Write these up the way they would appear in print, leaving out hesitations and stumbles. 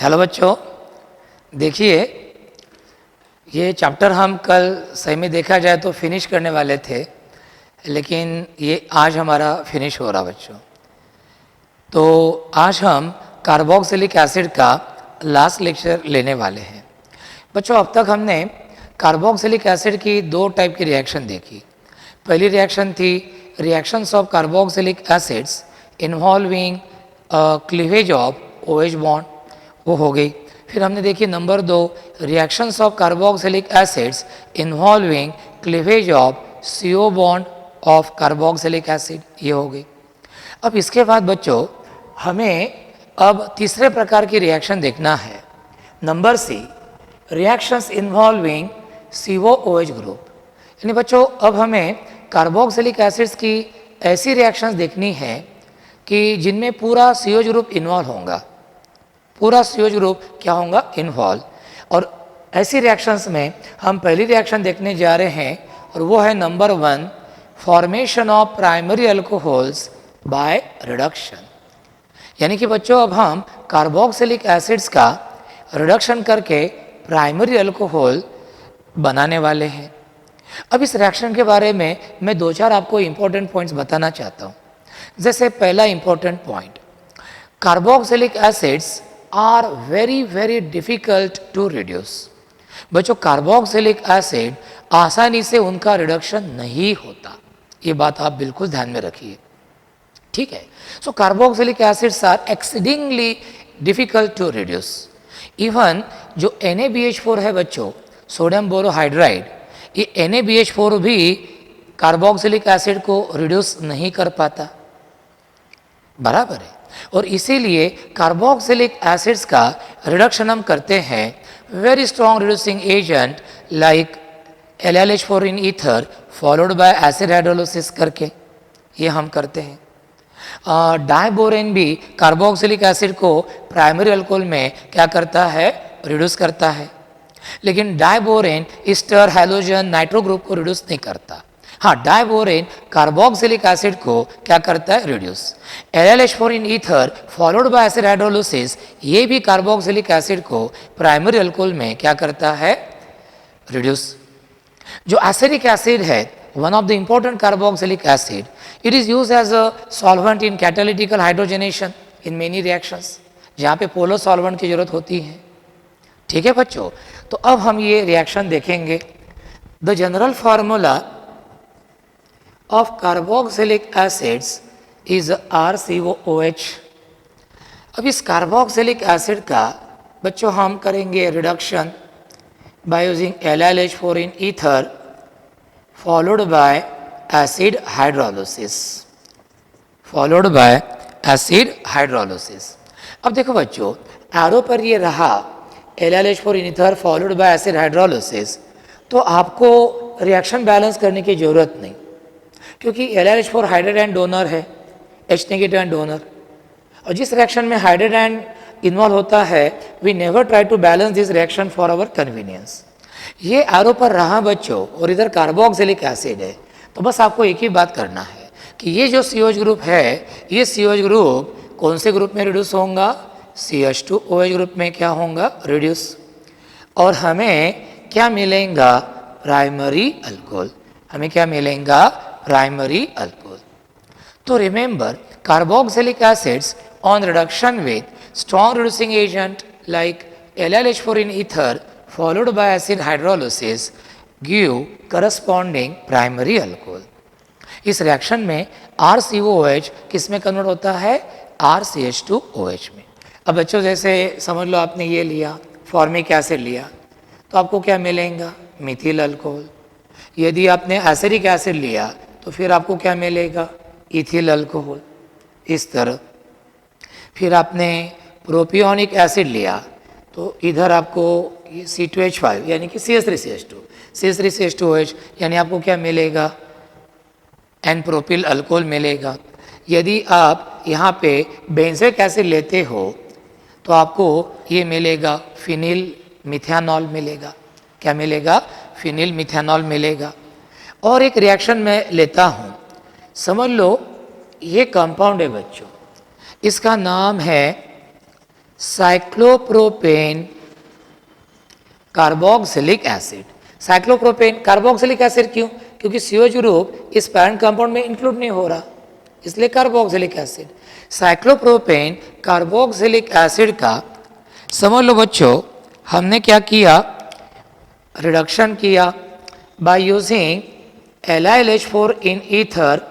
Hello बच्चों, देखिए ये चैप्टर हम कल सही में देखा जाए तो फिनिश करने वाले थे, लेकिन ये आज हमारा फिनिश हो रहा बच्चों। तो आज हम कार्बोक्सिलिक एसिड का लास्ट लेक्चर लेने वाले हैं। बच्चों, अब तक हमने कार्बोक्सिलिक एसिड की दो टाइप की रिएक्शन देखी। पहली रिएक्शन थी reactions of carboxylic acids involving cleavage of OH bond, वो हो गई। फिर हमने देखी number 2 reactions of carboxylic acids involving cleavage of CO bond of carboxylic acid, ये हो गई। अब इसके बाद बच्चों हमें अब तीसरे प्रकार की रिएक्शन देखना है, number C reactions involving COOH group. यानी बच्चों अब हमें कार्बोक्सिलिक एसिड्स की ऐसी रिएक्शंस देखनी है कि जिनमें पूरा COH ग्रुप इन्वॉल्व होगा, पूरा COH ग्रुप क्या होगा, इन्वॉल्व। और ऐसी रिएक्शंस में हम पहली रिएक्शन देखने जा रहे हैं और वो है number 1 formation of primary alcohols by reduction. यानी कि बच्चों अब हम कार्बोक्सिलिक एसिड्स का रिडक्शन करके प्राइमरी अल्कोहल बनाने वाले हैं। अब इस रिएक्शन के बारे में मैं 2-4 आपको इंपॉर्टेंट पॉइंट्स बताना चाहता हूँ। जैसे पहला important point, carboxylic acids are very difficult to reduce. बच्चों कार्बोक्सिलिक एसिड आसानी से उनका रिडक्शन नहीं होता, ये बात आप बिल्कुल ध्यान में रखिए, ठीक है। So carboxylic acids are exceedingly difficult to reduce. Even जो NaBH4 है बच्चों, सोडियम बोरोहाइड्राइड, ये NaBH4 भी कार्बोक्सिलिक एसिड को रिड्यूस नहीं कर पाता, बराबर है। और इसीलिए कार्बोक्सिलिक एसिड्स का रिडक्शन हम करते हैं very strong reducing agent like LLH4 in ether followed by acid hydrolysis करके, ये हम करते हैं। डाइबोरेन भी कार्बोक्सिलिक एसिड को प्राइमरी अल्कोहल में क्या करता है, रिड्यूस करता है। लेकिन diborane ester halogen nitro group को रिड्यूस नहीं करता। हाँ, डाइबोरेन कार्बोक्सिलिक एसिड को क्या करता है, reduce. LLH4 in ether followed by acid hydrolysis, ये भी कार्बोक्सिलिक एसिड को प्राइमरी अल्कोहल में क्या करता है, रिड्यूस। जो एसिडिक एसिड है, one of the important carboxylic acid, it is use as a solvent in catalytic hydrogenation in many reactions, जहाँ पे पोलर सॉल्वेंट की जरूरत होती है, ठीक है बच्चों। तो अब हम ये रिएक्शन देखेंगे। The general formula of carboxylic acids is RCOOH। अब इस कार्बोक्सिलिक एसिड का बच्चों हम करेंगे reduction by using LLH4 in ether followed by acid hydrolysis, followed by acid hydrolysis. अब देखो बच्चों, एरो पर ये रहा LLH4 in ether followed by acid hydrolysis, तो आपको रिएक्शन बैलेंस करने की जरूरत नहीं, क्योंकि LLH4 हाइड्रोजन डोनर है, H नेगेटिव डोनर। और जिस रिएक्शन में हाइड्रोजन इन्वॉल्व होता है, we never try to balance this reaction for our convenience. ये एरो पर रहा बच्चों और इधर कार्बोक्सिलिक एसिड है, तो बस आपको एक ही बात करना है कि ये जो COH ग्रुप है, ये COH ग्रुप कौन से ग्रुप में रिड्यूस होगा, CH2OH ग्रुप में क्या होगा, रिड्यूस। और हमें क्या मिलेगा, प्राइमरी अल्कोहल, हमें क्या मिलेगा, प्राइमरी अल्कोहल। तो remember, carboxylic acids on reduction with strong reducing agent like LLH4 in ether followed by acid hydrolysis give corresponding primary alcohol। इस रिएक्शन में RCOOH किस में कन्वर्ट होता है, RCH2OH में। अब बच्चों जैसे समझ लो आपने ये लिया, फॉर्मिक एसिड लिया, तो आपको क्या मिलेगा, मिथिल अल्कोहल। यदि आपने एसिडिक एसिड लिया तो फिर आपको क्या मिलेगा, इथिल अल्कोहल, इस तरह। फिर आपने प्रोपियोनिक एसिड लिया तो इधर आपको ये C2H5 यानी कि CH3CH2OH यानी आपको क्या मिलेगा, एन प्रोपिल अल्कोहल मिलेगा। यदि आप यहाँ पे बेंजोइक एसिड लेते हो तो आपको ये मिलेगा, फिनिल मिथेनॉल मिलेगा। क्या मिलेगा, फिनिल मिथेनॉल मिलेगा। और एक रिएक्शन मैं लेता हूँ, समझ लो ये कंपाउंड है बच्चों, इसका नाम है cyclopropane carboxylic acid. Cyclopropane carboxylic acid क्यों? क्योंकि COH ग्रुप इस पैरेंट कंपाउंड में इंक्लूड नहीं हो रहा, इसलिए carboxylic acid. Cyclopropane carboxylic acid का समझ लो बच्चों, हमने क्या किया, रिडक्शन किया by using LiLH4 in ether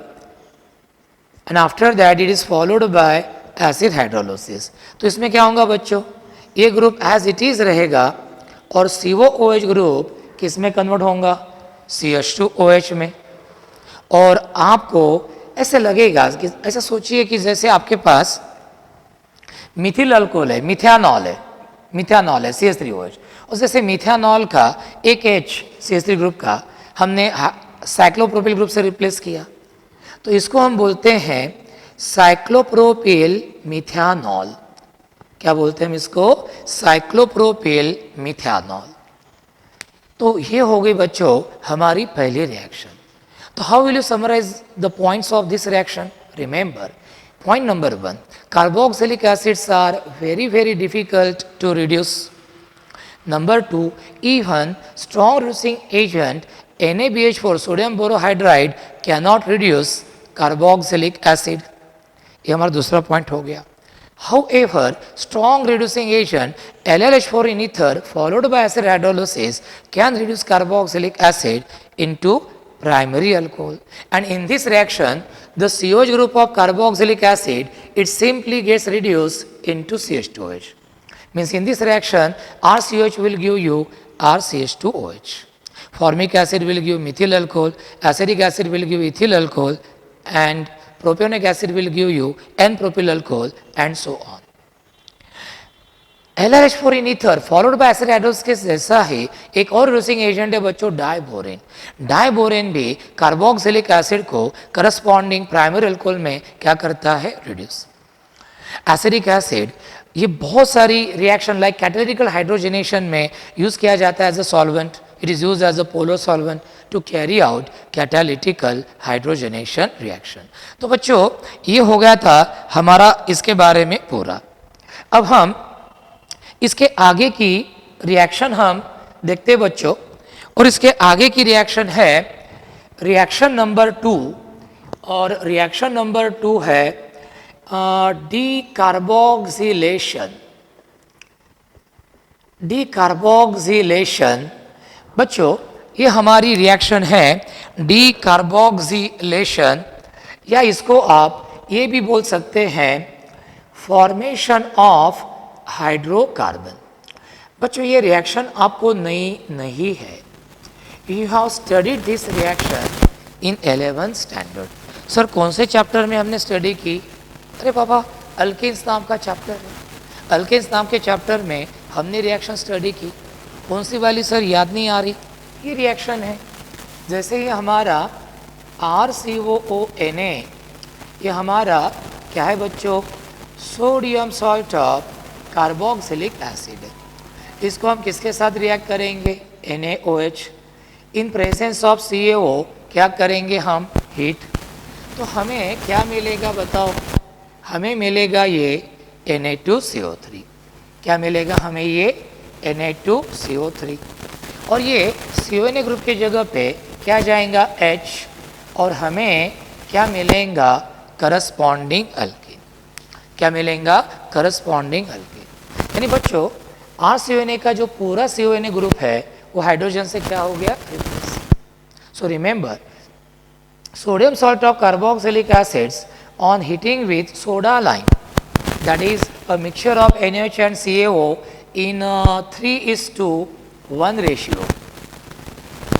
and after that it is followed by acid hydrolysis. तो इसमें क्या होगा बच्चों, ये ग्रुप एज इट इज रहेगा और COOH ग्रुप किस में कन्वर्ट होगा, CH2OH में। और आपको ऐसे लगेगा कि ऐसा सोचिए कि जैसे आपके पास मिथिल अल्कोहल है, मिथानॉल है CH3OH, और जैसे मिथानॉल का एक H CH3 ग्रुप का हमने साइक्लोप्रोपिल ग्रुप से रिप्लेस किया, तो इसको हम बोलते हैं साइक्लोप्रोपिल मिथानॉल। क्या बोलते हैं हम इसको? Cyclopropyl methanol. तो ये हो गई बच्चों हमारी पहली रिएक्शन। तो how will you summarise the points of this reaction? Remember, point number 1, carboxylic acids are very difficult to reduce. Number 2, even strong reducing agent NaBH4 sodium borohydride cannot reduce carboxylic acid. ये हमारा दूसरा point हो गया। However, strong reducing agent LiLH4 in ether followed by acid hydrolysis can reduce carboxylic acid into primary alcohol, and in this reaction the COH group of carboxylic acid it simply gets reduced into CH2OH. Means in this reaction RCOH will give you RCH2OH, formic acid will give methyl alcohol, acetic acid will give ethyl alcohol, and propionic acid will give you N-propyl alcohol, and so on. LiLH4 in ether followed by acid hydrolysis के जैसा ही एक और reducing agent है बच्चों, diborane. Diborane भी carboxylic acid को corresponding primary alcohol में क्या करता है? रिड्यूस। एसिडिक एसिड ये बहुत सारी रिएक्शन लाइक कैटालिटिकल हाइड्रोजनेशन में यूज किया जाता है as a solvent. It is used as a polar solvent to carry out catalytic hydrogenation reaction. तो बच्चों ये हो गया था हमारा इसके बारे में पूरा। अब हम इसके आगे की रिएक्शन हम देखते हैं बच्चों, और इसके आगे की रिएक्शन है रिएक्शन नंबर 2, और रिएक्शन नंबर 2 है डीकार्बोक्सिलेशन। डीकार्बोक्सिलेशन बच्चों ये हमारी रिएक्शन है डीकार्बोक्सिलेशन, या इसको आप ये भी बोल सकते हैं फॉर्मेशन ऑफ हाइड्रोकार्बन। बच्चों ये रिएक्शन आपको नई नहीं है, you have studied this reaction in 11th standard. Sir कौन से चैप्टर में हमने स्टडी की? अरे पापा अल्केन्स नाम का चैप्टर है, अल्केन्स नाम के चैप्टर में हमने रिएक्शन स्टडी की। कौन सी वाली सर? याद नहीं आ रही। ये रिएक्शन है जैसे ही हमारा RCOONA, ये हमारा क्या है बच्चों? Sodium salt of carboxylic acid है। इसको हम किसके साथ रिएक्ट करेंगे? NaOH। In presence of CaO क्या करेंगे हम? हीट। तो हमें क्या मिलेगा बताओ? हमें मिलेगा ये Na2CO3। क्या मिलेगा हमें? ये Na2CO3, और ये CONA ग्रुप की जगह पे क्या जाएगा? H, और हमें क्या मिलेगा? Corresponding alkyne. क्या मिलेगा? Corresponding alkyne. यानी बच्चों RCONA का जो पूरा CONA ग्रुप है वो हाइड्रोजन से क्या हो गया? Replace. So remember, sodium salt of carboxylic acids on heating with soda lime, that is a mixture of NaOH and CaO in 3:1 ratio.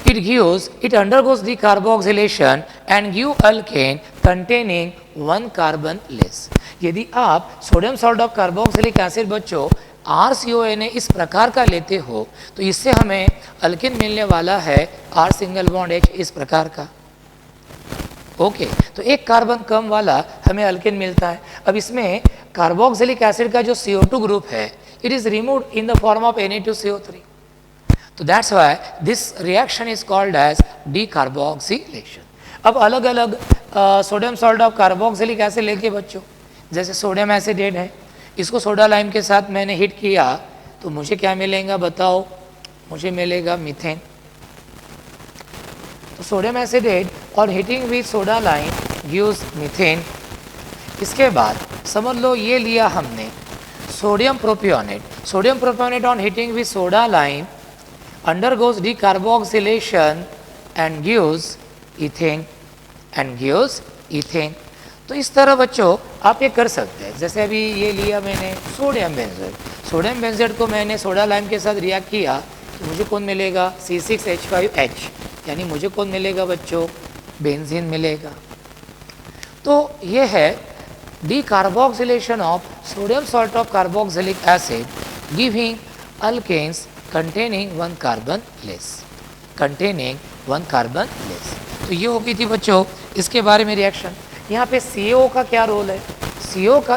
It undergoes decarboxylation and give alkane containing 1 carbon less. यदि आप sodium salt of carboxylic acid बच्चों RCONA इस प्रकार का लेते हो तो इससे हमें अल्किन मिलने वाला है R सिंगल बॉन्ड H इस प्रकार का। ओके, तो एक कार्बन कम वाला हमें अल्किन मिलता है। अब इसमें कार्बोक्सिलिक एसिड का जो CO2 ग्रुप है it is removed in the form of Na2CO3। तो that's why this reaction is called as decarboxylation. अब अलग अलग sodium salt of carboxylic acid लेके बच्चों, जैसे सोडियम एसिडेट है, इसको सोडा लाइम के साथ मैंने हिट किया तो मुझे क्या मिलेगा बताओ, मुझे मिलेगा मीथेन। तो सोडियम एसिडेट और heating with soda lime gives methane. इसके बाद समझ लो ये लिया हमने sodium propionate. Sodium propionate on heating with soda lime undergoes decarboxylation and gives ethane। तो इस तरह बच्चों आप ये कर सकते हैं। जैसे अभी ये लिया मैंने सोडियम बेंजेट, सोडियम बेंजेट को मैंने सोडा लाइम के साथ रिएक्ट किया तो मुझे कौन मिलेगा C6H5H, यानी मुझे कौन मिलेगा बच्चों, बेंजीन मिलेगा। तो ये है decarboxylation of sodium salt of carboxylic acid giving alkanes containing one carbon less। तो ये हो गई थी बच्चों इसके बारे में रिएक्शन। यहाँ पे CO का क्या रोल है, CO का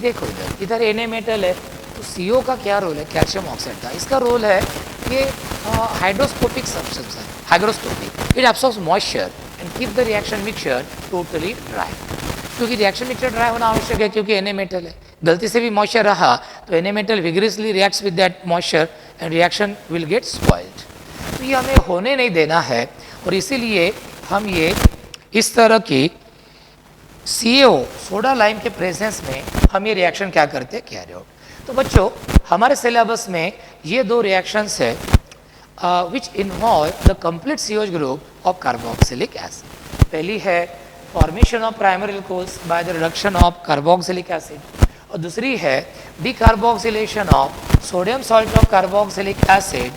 देखो इधर Na मेटल है तो CO का क्या रोल है, कैल्शियम ऑक्साइड का। इसका रोल है ये हाइड्रोस्कोपिक सब्सटेंस है, hygroscopic. It absorbs moisture and keep the reaction mixture totally dry. क्योंकि रिएक्शन मिक्सचर ड्राई होना आवश्यक है क्योंकि Na मेटल है। गलती से भी मॉइस्चर रहा तो Na metal vigorously reacts with that moisture and reaction will get spoiled. तो ये हमें होने नहीं देना है और इसीलिए हम ये इस तरह की CO सोडा लाइम के प्रेजेंस में हम ये रिएक्शन क्या करते हैं, कैरी आउट। तो बच्चों हमारे सिलेबस में ये दो रिएक्शंस है which involve the complete COH group of carboxylic acid. पहली है formation of primary alcohols by the reduction of carboxylic acid और दूसरी है decarboxylation of sodium salt of carboxylic acid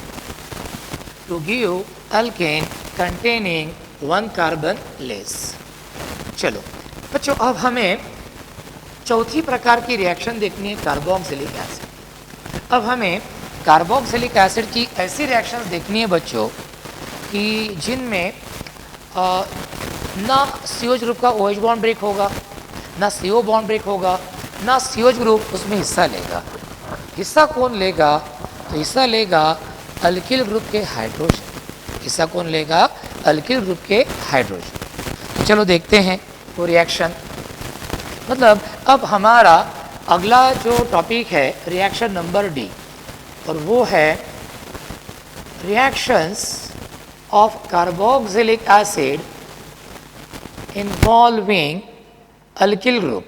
to give alkane containing one carbon less. चलो बच्चों अब हमें चौथी प्रकार की रिएक्शन देखनी है, कार्बोक्सिलिक एसिड। अब हमें कार्बोक्सिलिक एसिड की ऐसी रिएक्शंस देखनी है बच्चों कि जिनमें ना COH ग्रुप का OH बॉन्ड ब्रेक होगा, ना CO बॉन्ड ब्रेक होगा, ना COH ग्रुप उसमें हिस्सा लेगा। हिस्सा कौन लेगा, तो हिस्सा लेगा अल्किल ग्रुप के हाइड्रोजन। हिस्सा कौन लेगा, अल्किल ग्रुप के हाइड्रोजन। तो चलो देखते हैं वो रिएक्शन। मतलब अब हमारा अगला जो टॉपिक है रिएक्शन नंबर D और वो है reactions of carboxylic acid involving alkyl group,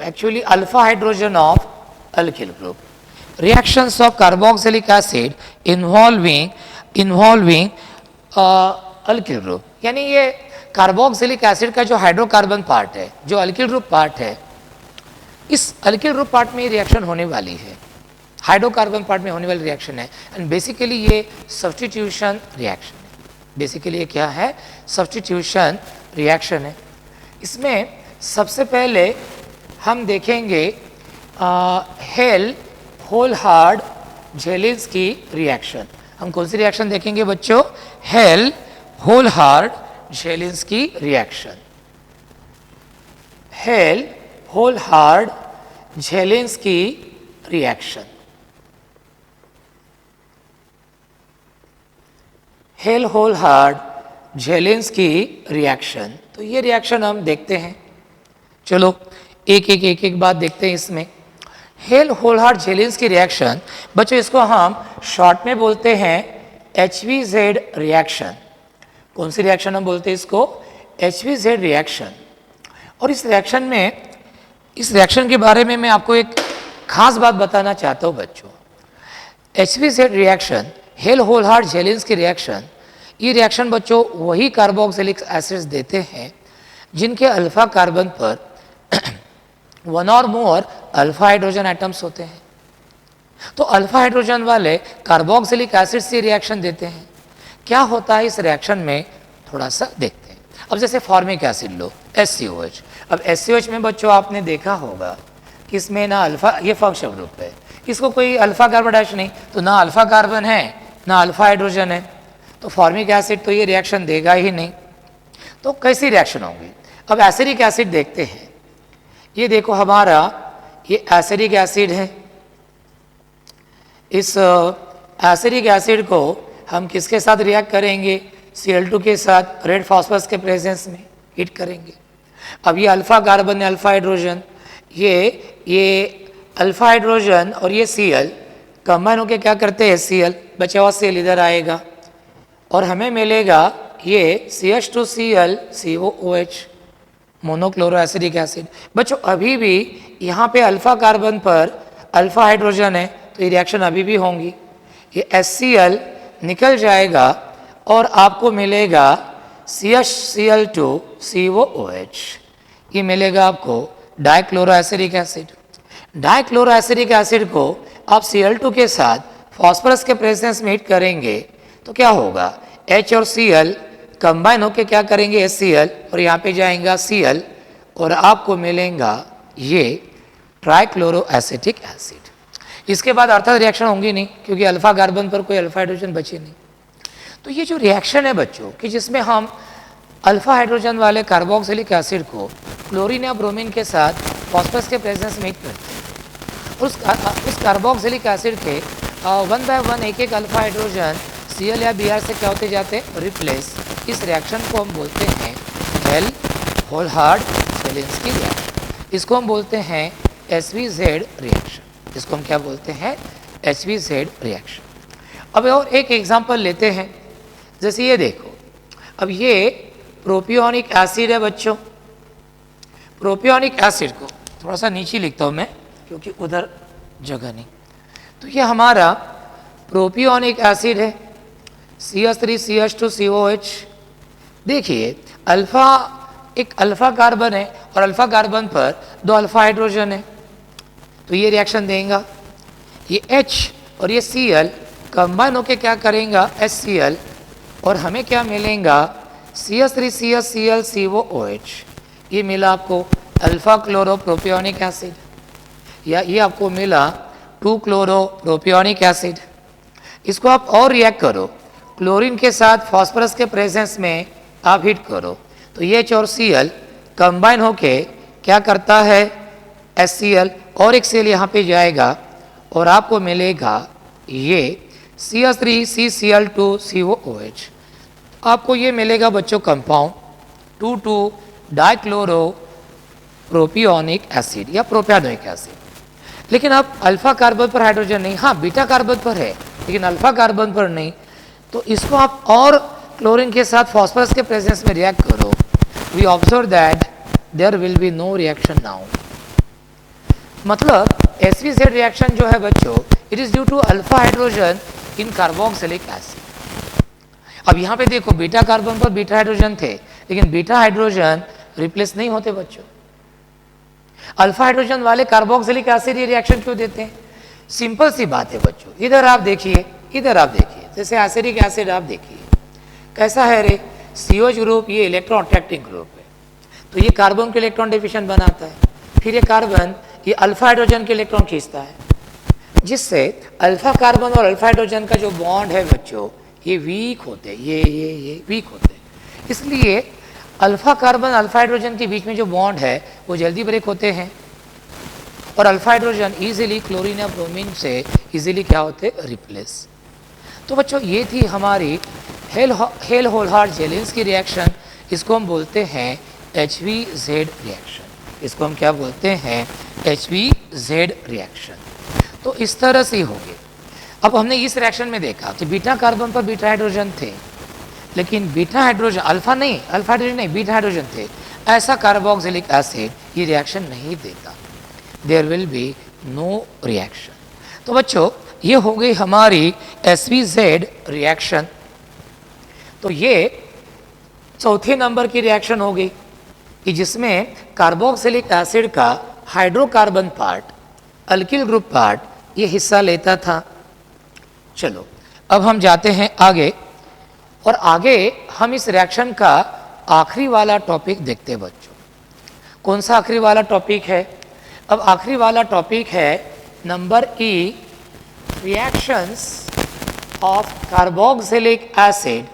actually alpha hydrogen of alkyl group। reactions of carboxylic acid involving alkyl group, यानी ये कार्बोक्सिलिक एसिड का जो हाइड्रोकार्बन पार्ट है, जो अल्किल ग्रुप पार्ट है, इस अल्किल ग्रुप पार्ट में रिएक्शन होने वाली है, हाइड्रोकार्बन पार्ट में होने वाली रिएक्शन है। एंड बेसिकली ये सब्स्टिट्यूशन रिएक्शन है। बेसिकली ये क्या है, सब्स्टिट्यूशन रिएक्शन है। इसमें सबसे पहले हम देखेंगे हेल होलहार्ड जेलिंस्की रिएक्शन। हम कौन सी रिएक्शन देखेंगे बच्चों, Hell Volhard Zelinsky reaction. Hell Volhard Zelinsky reaction, Hell Volhard Zelinsky reaction. तो ये रिएक्शन हम देखते हैं। चलो एक बात देखते हैं इसमें। हेल होलहार्ड जेलिंस्की रिएक्शन बच्चों इसको हम शॉर्ट में बोलते हैं HVZ रिएक्शन। कौन सी रिएक्शन हम बोलते हैं इसको, HVZ रिएक्शन। और इस रिएक्शन के बारे में मैं आपको एक खास बात बताना चाहता हूँ बच्चों। HVZ reaction, Hell Volhard Zelinsky reaction, ये रिएक्शन बच्चों वही कार्बोक्सिलिक एसिड्स देते हैं जिनके अल्फा कार्बन पर वन और मोर अल्फा हाइड्रोजन एटम्स होते हैं। तो अल्फा हाइड्रोजन वाले कार्बोक्सिलिक एसिड से रिएक्शन देते हैं। क्या होता है इस रिएक्शन में, थोड़ा सा देखते हैं। अब जैसे फॉर्मिक एसिड लो, SCOH। अब SCOH में बच्चों आपने देखा होगा कि इसमें ना अल्फा, ये फंक्शनल ग्रुप है, इसको कोई अल्फा कार्बन डैश नहीं, तो ना अल्फा कार्बन है ना अल्फा हाइड्रोजन है, तो फॉर्मिक एसिड तो ये रिएक्शन देगा ही नहीं। तो कैसी रिएक्शन होगी। अब एसिडिक एसिड देखते हैं। ये देखो हमारा ये एसिडिक एसिड है। इस एसिडिक एसिड को हम किसके साथ रिएक्ट करेंगे, Cl2 के साथ, रेड फॉस्फरस के प्रेजेंस में हीट करेंगे। अब ये अल्फा कार्बन है, अल्फा हाइड्रोजन, ये अल्फा हाइड्रोजन और ये Cl कंबाइन होकर क्या करते हैं, Cl, बचा हुआ Cl इधर आएगा और हमें मिलेगा ये CH2Cl COOH, monochloro acidic acid. बच्चों अभी भी यहाँ पे अल्फा कार्बन पर अल्फा हाइड्रोजन है तो ये रिएक्शन अभी भी होंगी। ये HCl निकल जाएगा और आपको मिलेगा CHCl2COOH, ये मिलेगा आपको dichloro acidic acid. Dichloro acidic acid को आप Cl2 के साथ फॉस्फोरस के प्रेजेंस में हीट करेंगे तो क्या होगा, H और Cl कंबाइन होके क्या करेंगे, HCl, और यहाँ पे जाएगा Cl और आपको मिलेगा ये ट्राइक्लोरो एसिटिक एसिड। इसके बाद अर्थात रिएक्शन होंगी नहीं क्योंकि अल्फा कार्बन पर कोई अल्फा हाइड्रोजन बचे नहीं। तो ये जो रिएक्शन है बच्चों कि जिसमें हम अल्फा हाइड्रोजन वाले कार्बोक्सिलिक एसिड को क्लोरीन या ब्रोमीन के साथ फॉस्फोरस के प्रेजेंस में हीट करते हैं, उस कार्बोक्सिलिक एसिड के 1 बाय 1 एक अल्फा हाइड्रोजन Cl या Br से क्या होते जाते हैं, रिप्लेस। इस रिएक्शन को हम बोलते हैं हेल-होल्हार्ड-जेलिंस्की रिएक्शन। इसको हम बोलते हैं HVZ रिएक्शन। इसको हम क्या बोलते हैं, HVZ रिएक्शन। अब और एक एग्जांपल लेते हैं, जैसे ये देखो, अब ये प्रोपियोनिक एसिड है बच्चों। प्रोपियोनिक एसिड को थोड़ा सा नीचे लिखता हूँ मैं क्योंकि उधर जगह नहीं। तो ये हमारा प्रोपियोनिक एसिड है, CH3CH2COH। देखिए अल्फा, एक अल्फा कार्बन है और अल्फा कार्बन पर 2 अल्फा हाइड्रोजन है तो ये रिएक्शन देगा। ये H और ये Cl कंबाइन होके क्या करेगा, HCl, और हमें क्या मिलेगा, CH3CHCl COOH। ये मिला आपको अल्फा क्लोरो प्रोपियोनिक एसिड, या ये आपको मिला 2 क्लोरो प्रोपियोनिक एसिड। इसको आप और रिएक्ट करो, क्लोरीन के साथ फॉस्फोरस के प्रेजेंस में आप हीट करो तो ये H और Cl कंबाइन होके क्या करता है, HCl, और एक Cl यहाँ पे जाएगा और आपको मिलेगा ये CH3CCl2COOH। आपको ये मिलेगा बच्चों कंपाउंड 2,2 डाइक्लोरो प्रोपियोनिक एसिड या प्रोपियोनिक एसिड। लेकिन अब अल्फा कार्बन पर हाइड्रोजन नहीं, हाँ बीटा कार्बन पर है लेकिन अल्फा कार्बन पर नहीं, तो इसको आप और क्लोरीन के साथ फॉस्फोरस के प्रेजेंस में रिएक्ट करो। We observe that there will be no reaction now. मतलब HVZ रिएक्शन जो है बच्चों, it is due to alpha hydrogen in carboxylic acid. अब यहाँ पे देखो बीटा कार्बन पर बीटा हाइड्रोजन थे लेकिन बीटा हाइड्रोजन रिप्लेस नहीं होते बच्चों। अल्फा हाइड्रोजन वाले कार्बोक्सिलिक एसिड ये रिएक्शन क्यों देते हैं, सिंपल सी बात है बच्चों। इधर आप देखिए, इधर आप देखिए, जैसे एसिडिक एसिड आप देखिए कैसा है रे, COH ग्रुप ये इलेक्ट्रॉन अट्रैक्टिंग ग्रुप है तो ये कार्बन के इलेक्ट्रॉन डिफिशन बनाता है, फिर ये कार्बन ये अल्फा हाइड्रोजन के इलेक्ट्रॉन खींचता है, जिससे अल्फा कार्बन और अल्फा हाइड्रोजन का जो बॉन्ड है बच्चों ये वीक होते हैं, ये वीक होते हैं। इसलिए अल्फा कार्बन अल्फा हाइड्रोजन के बीच में जो बॉन्ड है वो जल्दी ब्रेक होते हैं और अल्फा हाइड्रोजन इजीली क्लोरीन या ब्रोमीन से इजीली क्या होते, रिप्लेस। तो बच्चों ये थी हमारी हेल-होल्हार्ड-जेलिंस्की रिएक्शन। इसको हम बोलते हैं HVZ रिएक्शन। इसको हम क्या बोलते हैं, HVZ रिएक्शन। तो इस तरह से हो गए। अब हमने इस रिएक्शन में देखा कि बीटा कार्बन पर बीटा हाइड्रोजन थे लेकिन बीटा हाइड्रोजन, अल्फा नहीं, अल्फा हाइड्रोजन नहीं, बीटा हाइड्रोजन थे। ऐसा कार्बोक्सिलिक एसिड ये रिएक्शन नहीं देता, there will be no reaction. तो बच्चों ये हो गई हमारी HVZ रिएक्शन। तो ये चौथे नंबर की रिएक्शन हो गई कि जिसमें कार्बोक्सिलिक एसिड का hydrocarbon part, alkyl group part ये हिस्सा लेता था। चलो अब हम जाते हैं आगे और आगे हम इस रिएक्शन का आखिरी वाला टॉपिक देखते हैं बच्चों। कौन सा आखिरी वाला टॉपिक है, अब आखिरी वाला टॉपिक है number E, reactions of carboxylic acid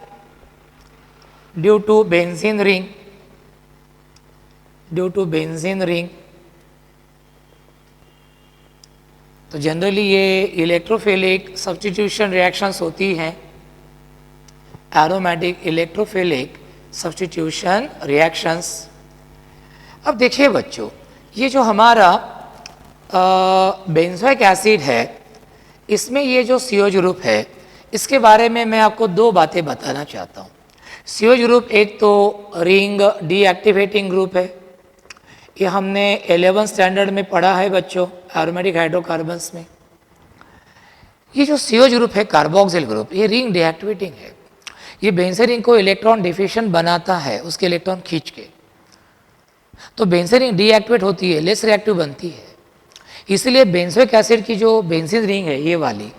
due to benzene ring, due to benzene ring. तो जनरली ये इलेक्ट्रोफिलिक सब्स्टिट्यूशन रिएक्शंस होती हैं, एरोमेटिक इलेक्ट्रोफिलिक सब्स्टिट्यूशन रिएक्शंस। अब देखिए बच्चों, ये जो हमारा बेंजोइक एसिड है, इसमें ये जो CO ग्रुप है, इसके बारे में मैं आपको दो बातें बताना चाहता हूँ। CO ग्रुप एक तो रिंग डीएक्टिवेटिंग ग्रुप है, ये हमने 11th स्टैंडर्ड में पढ़ा है बच्चों, एरोमेटिक हाइड्रोकार्बन्स में। ये जो CO ग्रुप है, कार्बोक्सिल ग्रुप, ये रिंग डीएक्टिवेटिंग है। ये बेंजीन रिंग को इलेक्ट्रॉन डिफिशिएंट बनाता है, उसके इलेक्ट्रॉन खींच के, तो बेंजीन रिंग डीएक्टिवेट होती है, लेस रिएक्टिव बनती है। इसलिए बेंजोइक एसिड की जो बेंजीन रिंग है, ये वाली,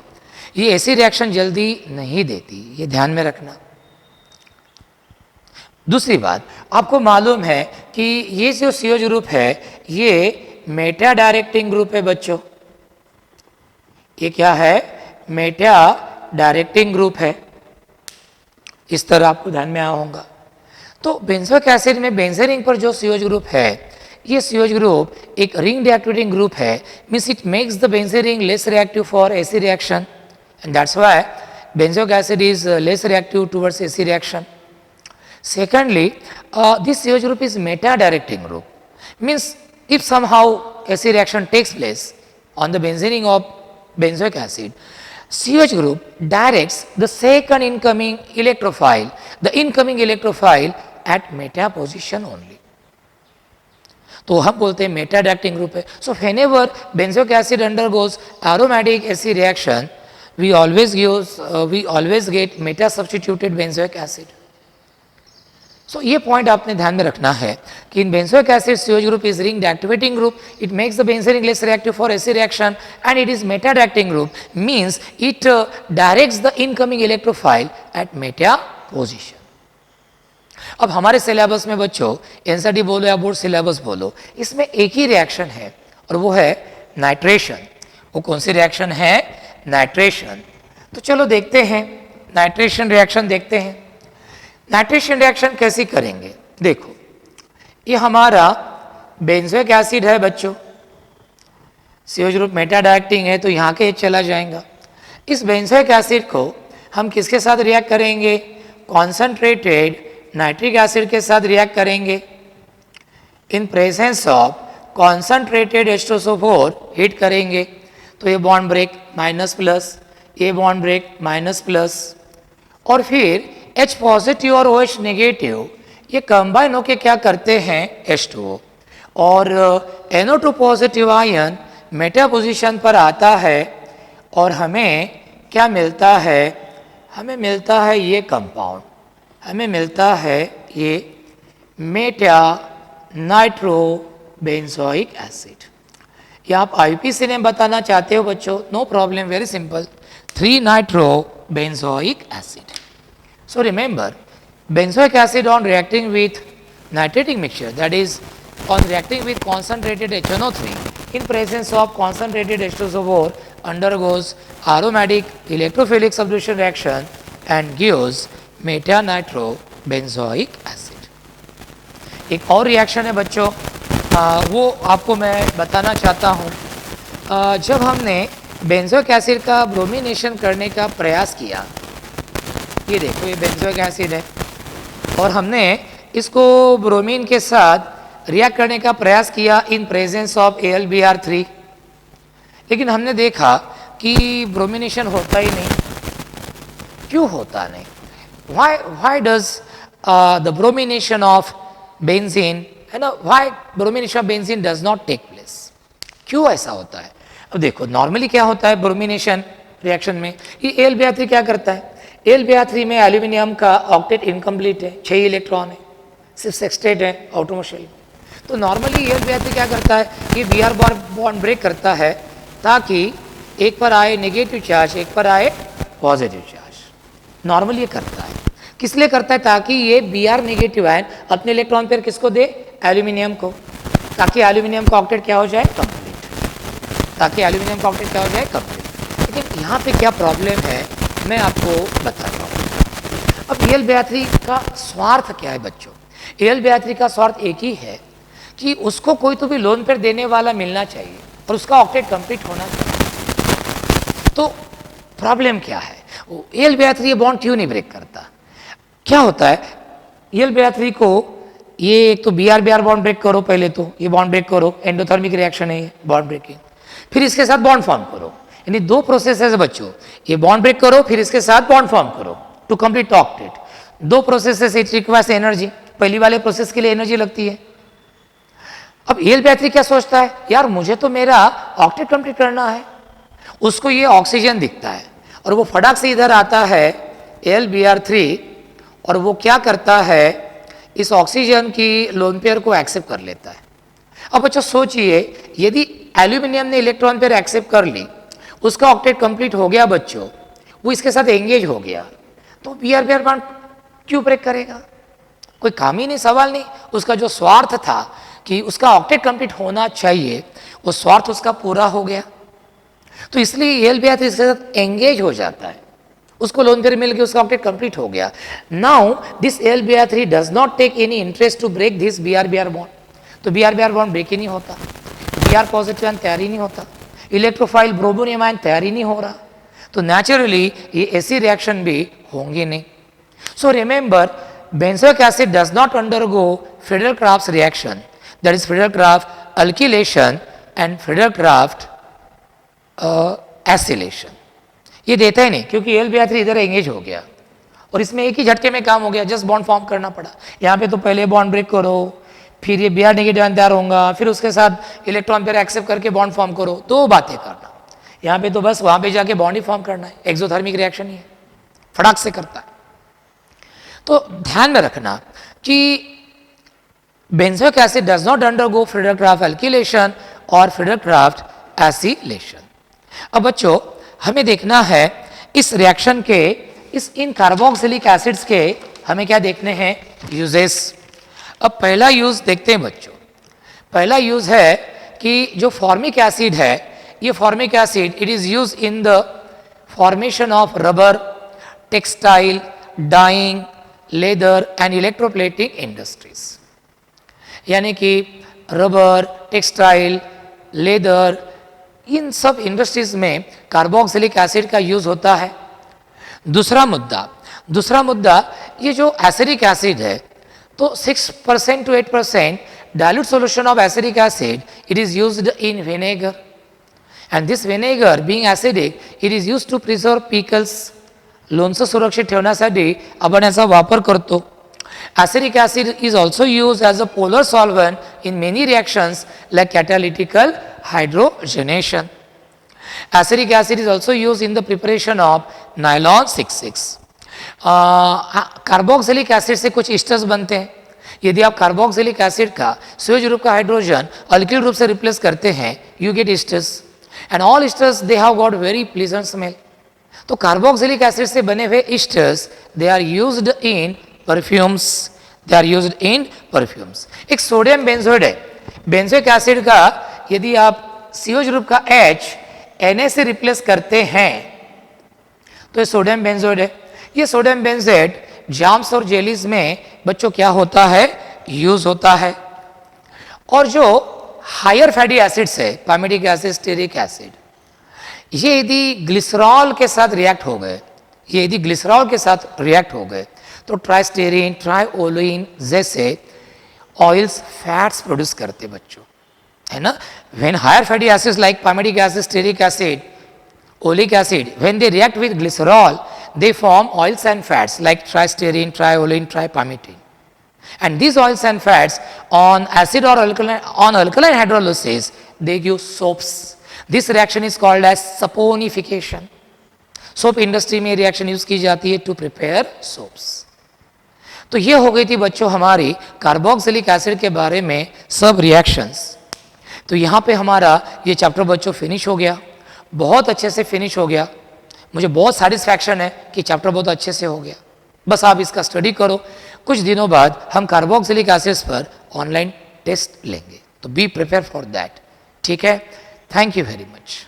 ये ऐसी रिएक्शन जल्दी नहीं देती, ये ध्यान में रखना। दूसरी बात, आपको मालूम है कि ये जो CO ग्रुप है, ये मेटा डायरेक्टिंग ग्रुप है बच्चों। ये क्या है? मेटा डायरेक्टिंग ग्रुप है। इस तरह आपको ध्यान में आया होगा। तो बेंजोइक एसिड में बेंजीन रिंग पर जो CO ग्रुप है, ये CO ग्रुप एक रिंग डीएक्टिवेटिंग ग्रुप है, means it makes the benzene ring less reactive for acid reaction, and that's why benzoic acid is less reactive towards AC reaction. Secondly, this CO group is meta directing group, means if somehow AC reaction takes place on the benzene ring of benzoic acid, CH group directs the second incoming electrophile, the incoming electrophile at meta position only. तो हम बोलते हैं Meta directing group है. सो whenever benzoic acid undergoes aromatic AC reaction, we always get meta substituted benzoic acid. So ये point आपने ध्यान में रखना है कि इन benzoic acid CH group is ring deactivating group, it makes the benzene ring less reactive for AC reaction, and it is meta directing group, means it directs the incoming electrophile at meta position. अब हमारे syllabus में बच्चों, NCERT बोलो या board syllabus बोलो, इसमें एक ही reaction है और वो है नाइट्रेशन. वो कौन सी रिएक्शन है? नाइट्रेशन. तो चलो देखते हैं नाइट्रेशन रिएक्शन देखते हैं. नाइट्रेशन रिएक्शन कैसी करेंगे? देखो, ये हमारा बेंजोइक एसिड है बच्चों, CH ग्रुप मेटा डायरेक्टिंग है, तो यहाँ के चला जाएगा. इस बेंजोइक एसिड को हम किसके साथ रिएक्ट करेंगे? कॉन्सनट्रेटेड नाइट्रिक एसिड के साथ रिएक्ट करेंगे. In presence of concentrated H2SO4 heat करेंगे, तो ये बॉन्ड ब्रेक माइनस प्लस, ये बॉन्ड ब्रेक माइनस प्लस, और फिर H पॉजिटिव और OH नेगेटिव ये कंबाइन होके क्या करते हैं? H2O, और NO2 positive ion Meta position पर आता है और हमें क्या मिलता है? हमें मिलता है ये कंपाउंड, हमें मिलता है ये मेटा नाइट्रो बेंजोइक एसिड. ये आप IUPAC ने बताना चाहते हो बच्चों, no problem, very simple, 3 nitro benzoic acid. So remember, benzoic acid on reacting with nitrating mixture, that is on reacting with concentrated HNO3 in presence of concentrated H2SO4 undergoes aromatic electrophilic substitution reaction and gives meta nitro benzoic acid. एक और reaction है बच्चों, वो आपको मैं बताना चाहता हूँ. जब हमने बेंजोइक एसिड का ब्रोमिनेशन करने का प्रयास किया, ये देखो ये बेंजोइक एसिड है और हमने इसको ब्रोमीन के साथ रिएक्ट करने का प्रयास किया इन प्रेजेंस ऑफ AlBr3, लेकिन हमने देखा कि ब्रोमिनेशन होता ही नहीं. क्यों होता नहीं? Why does the bromination of benzene, why bromination of benzene does not take place? क्यों ऐसा होता है? अब देखो, नॉर्मली क्या होता है ब्रोमिनेशन रिएक्शन में? ये AlBr3 क्या करता है? AlBr3 में एल्यूमिनियम का ऑक्टेट इनकम्प्लीट है, 6 इलेक्ट्रॉन है, सिर्फ सेक्सटेट है आउटरमोस्ट शेल में. तो नॉर्मली AlBr3 क्या करता है? ये Br बॉन्ड ब्रेक करता है ताकि एक पर आए नेगेटिव चार्ज, एक पर आए पॉजिटिव चार्ज. नॉर्मली ये करता है. किस लिए करता है? ताकि ये Br नेगेटिव आयन अपने इलेक्ट्रॉन पेयर किसको दे? एल्यूमिनियम को, ताकि एल्यूमिनियम का ऑक्टेट क्या हो जाए? कंप्लीट. ताकि एल्यूमिनियम का ऑक्टेट क्या हो जाए? कंप्लीट. लेकिन यहाँ पे क्या प्रॉब्लम है मैं आपको बताता हूँ. अब AlBr3 का स्वार्थ क्या है बच्चों? AlBr3 का स्वार्थ एक ही है कि उसको कोई तो भी लोन पेयर देने वाला मिलना चाहिए और उसका ऑक्टेट कंप्लीट होना चाहिए. तो प्रॉब्लम क्या है? AlBr3 ये बॉन्ड क्यों नहीं ब्रेक करता? क्या होता है? AlBr3 को ये एक तो BR बॉन्ड ब्रेक करो, पहले तो ये बॉन्ड ब्रेक करो, एंडोथर्मिक रिएक्शन है ये बॉन्ड ब्रेकिंग, फिर इसके साथ बॉन्ड फॉर्म करो, यानी दो प्रोसेस है बच्चों, ये बॉन्ड ब्रेक करो फिर इसके साथ बॉन्ड फॉर्म करो टू कंप्लीट ऑक्टेट। दो प्रोसेस इट रिक्वायर्स एनर्जी, पहली वाले प्रोसेस के लिए एनर्जी लगती है। अब AlBr3 क्या सोचता है, यार मुझे तो मेरा ऑक्टेट कंप्लीट करना है, उसको ये ऑक्सीजन दिखता है और वो फटाक से इधर आता है AlBr3 और वो क्या करता है, इस ऑक्सीजन की लोन पेयर को एक्सेप्ट कर लेता है। अब बच्चों सोचिए, यदि एल्यूमिनियम ने इलेक्ट्रॉन पेयर एक्सेप्ट कर ली, उसका ऑक्टेट कंप्लीट हो गया बच्चों, वो इसके साथ एंगेज हो गया, तो BR बॉन्ड क्यों ब्रेक करेगा? कोई काम ही नहीं, सवाल नहीं। उसका जो स्वार्थ था कि उसका ऑक्टेट कंप्लीट होना चाहिए, वो स्वार्थ उसका पूरा हो गया, तो इसलिए AlBr3 इसके साथ एंगेज हो जाता है, उसको लोन पेयर मिल गया, उसका ऑक्टेट कंप्लीट हो गया। Now this AlBr3 does not take any interest to break this BR bond, तो BR बॉन्ड ब्रेक ही नहीं होता, Br पॉजिटिव आयन तैयार ही नहीं होता, इलेक्ट्रोफाइल ब्रोमोनियम आयन तैयार ही नहीं हो रहा, तो नेचुरली ये ऐसी रिएक्शन भी होंगी नहीं। So remember, benzoic acid does not undergo Friedel-Crafts reaction, that is Friedel-Crafts alkylation and Friedel-Crafts acylation, ये देता ही नहीं क्योंकि AlBr3 इधर एंगेज हो गया और इसमें एक ही झटके में काम हो गया, जस्ट बॉन्ड फॉर्म करना पड़ा। यहाँ पे तो पहले बॉन्ड ब्रेक करो, फिर ये Br नेगेटिव आयन तैयार होगा, फिर उसके साथ इलेक्ट्रॉन पेयर एक्सेप्ट करके बॉन्ड फॉर्म करो, दो बातें करना। यहाँ पे तो बस वहाँ पे जाके बॉन्ड ही फॉर्म करना है, एक्सोथर्मिक रिएक्शन ही है, फटाक से करता है। तो ध्यान में रखना कि benzoic acid does not undergo Friedel-Crafts alkylation और Friedel-Crafts acylation। अब बच्चों हमें देखना है इस रिएक्शन के, इन कार्बोक्सिलिक एसिड्स के हमें क्या देखने हैं, यूजेस। अब पहला यूज देखते हैं बच्चों, पहला यूज है कि जो फॉर्मिक एसिड है, ये formic acid it is use in the formation of rubber, textile, dyeing, leather and electroplating industries, यानी कि रबर, टेक्सटाइल, लेदर, इन सब इंडस्ट्रीज में कार्बोक्सिलिक एसिड का यूज होता है। दूसरा मुद्दा ये जो एसिडिक एसिड है, तो 6% to 8% dilute solution of acidic acid it is used in vinegar, and this vinegar being acidic it is used to preserve pickles, लोणचं सुरक्षित ठेवण्यासाठी आपण याचा वापर करतो। Acetic acid is also used as a polar solvent in many reactions like catalytical hydrogenation. Acetic acid is also used in the preparation of nylon 6,6. Carboxylic acid से कुछ asters बनते हैं। यदि आप कार्बोक्सिलिक एसिड का सुयोज ग्रुप का hydrogen alkyl group से रिप्लेस करते हैं, you get esters, and all esters they have got very pleasant smell. तो कार्बोक्सिलिक एसिड से बने हुए esters they are used in perfumes, एक सोडियम बेंजोइड है, बेंजोइक एसिड का यदि आप सीओच ग्रुप का H Na से रिप्लेस करते हैं तो ये सोडियम बेंजोइड है। ये सोडियम बेंजोइड जाम्स और जेलीज में बच्चों क्या होता है, यूज होता है। और जो हायर फैटी एसिड्स है, पामिडिक एसिड, स्टेरिक एसिड, ये यदि ग्लिसरॉल के साथ रिएक्ट हो गए, तो ट्राइस्टेरिन, ट्राइओलिन जैसे ऑयल्स, फैट्स प्रोड्यूस करते बच्चों, है ना। When higher fatty acids like palmitic acid, stearic acid, oleic acid, when they react with glycerol, they form oils and fats like tristearine, triolin, tripalmitin. And these oils and fats on acid or alkaline hydrolysis, they give soaps. This reaction is called as saponification. Soap industry में reaction use की जाती है to prepare soaps. तो ये हो गई थी बच्चों हमारी कार्बोक्सिलिक एसिड के बारे में सब रिएक्शंस। तो यहाँ पे हमारा ये चैप्टर बच्चों फिनिश हो गया, बहुत अच्छे से फिनिश हो गया। मुझे बहुत सेटिस्फैक्शन है कि चैप्टर बहुत अच्छे से हो गया। बस आप इसका स्टडी करो, कुछ दिनों बाद हम कार्बोक्सिलिक एसिड्स पर ऑनलाइन टेस्ट लेंगे, तो बी प्रिपेयर फॉर दैट। ठीक है, थैंक यू वेरी मच।